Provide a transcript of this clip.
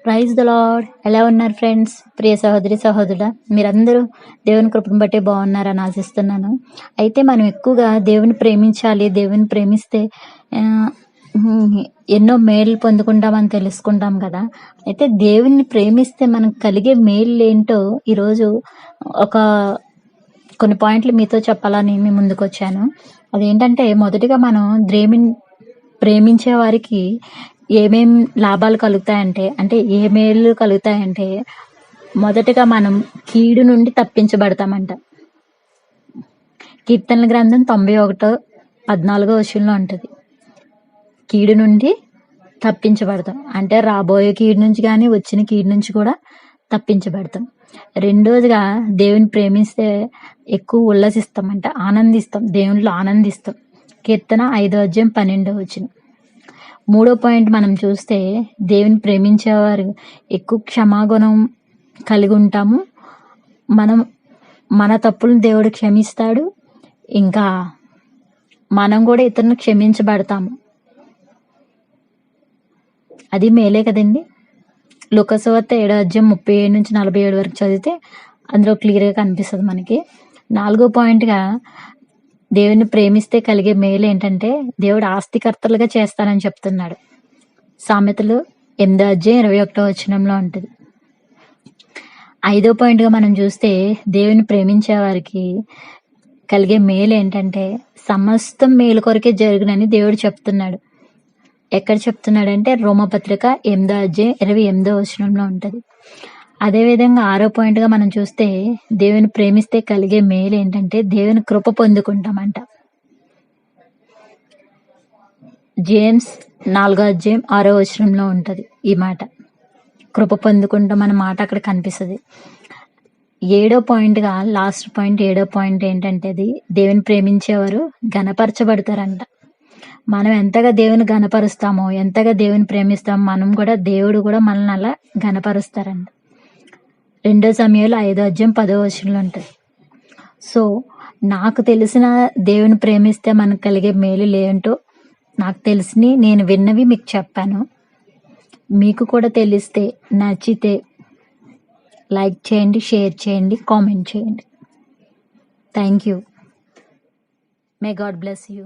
Praise the lord. ఎలా ఉన్నారు friends? ప్రియ సహోదరి సహోదరుడా, మీరందరూ దేవుని కృపను బట్టి బాగున్నారని ఆశిస్తున్నాను. అయితే మనం ఎక్కువగా దేవుని ప్రేమించాలి. దేవుని ప్రేమిస్తే ఆ, ఎన్నో మేలు పొందుకుంటామని తెలుసుకుంటాం కదా. అయితే దేవుని ప్రేమిస్తే మనకు కలిగే మేలు ఏంటో ఈరోజు ఒక కొన్ని పాయింట్లు మీతో చెప్పాలని మీ ముందుకు వచ్చాను. అదేంటంటే, మొదటిగా మనం ప్రేమించే వారికి ఏమేం లాభాలు కలుగుతాయంటే, అంటే ఏ మేలు కలుగుతాయంటే, మొదటగా మనం కీడు నుండి తప్పించబడతామంట. కీర్తనల గ్రంథం 91:14 వచనంలో ఉంటుంది, కీడు నుండి తప్పించబడతాం. అంటే రాబోయే కీడు నుంచి కానీ వచ్చిన కీడు నుంచి కూడా తప్పించబడతాం. రెండోదిగా దేవుని ప్రేమిస్తే ఎక్కువ ఉల్లసిస్తామంట, ఆనందిస్తాం, దేవునిలో ఆనందిస్తాం. కీర్తన 5:12 వచనం. మూడో పాయింట్ మనం చూస్తే, దేవుని ప్రేమించేవారు ఎక్కువ క్షమాగుణం కలిగి ఉంటాము. మన తప్పులను దేవుడు క్షమిస్తాడు. ఇంకా మనం కూడా ఇతరులను క్షమించబడతాము. అది మేలే కదండి. లూకా సువార్త 7:37-47 వరకు చదివితే అందులో క్లియర్గా కనిపిస్తుంది మనకి. నాలుగో పాయింట్గా దేవుని ప్రేమిస్తే కలిగే మేలు ఏంటంటే, దేవుడు ఆస్తికర్తలుగా చేస్తానని చెప్తున్నాడు. సామెతలు 8:21 వచనంలో ఉంటుంది. ఐదో పాయింట్గా మనం చూస్తే, దేవుని ప్రేమించే వారికి కలిగే మేలు ఏంటంటే, సమస్తం మేలు కొరకే జరుగునని దేవుడు చెప్తున్నాడు. ఎక్కడ చెప్తున్నాడంటే, రోమపత్రిక 8:28 వచనంలో ఉంటుంది. అదేవిధంగా ఆరో పాయింట్గా మనం చూస్తే, దేవుని ప్రేమిస్తే కలిగే మేలు ఏంటంటే, దేవుని కృప పొందుకుంటామంట. జేమ్స్ 4:6 వచనంలో ఉంటుంది ఈ మాట. కృప పొందుకుంటాం అన్న మాట అక్కడ కనిపిస్తుంది. ఏడో పాయింట్గా లాస్ట్ పాయింట్, ఏడో పాయింట్ ఏంటంటే, అది దేవుని ప్రేమించేవారు ఘనపరచబడతారంట. మనం ఎంతగా దేవుని ఘనపరుస్తామో, ఎంతగా దేవుని ప్రేమిస్తామో, దేవుడు కూడా మనల్ని అలా ఘనపరుస్తారంట. 2 సమయాలు 5:10 వచనంలో ఉంటుంది. సో నాకు తెలిసిన దేవుని ప్రేమిస్తే మనకు కలిగే మేలు ఏంటో నాకు తెలిసినవి, నేను విన్నవి మీకు చెప్పాను. మీకు కూడా తెలిస్తే, నచ్చితే లైక్ చేయండి, షేర్ చేయండి, కామెంట్ చేయండి. Thank you. May God bless you.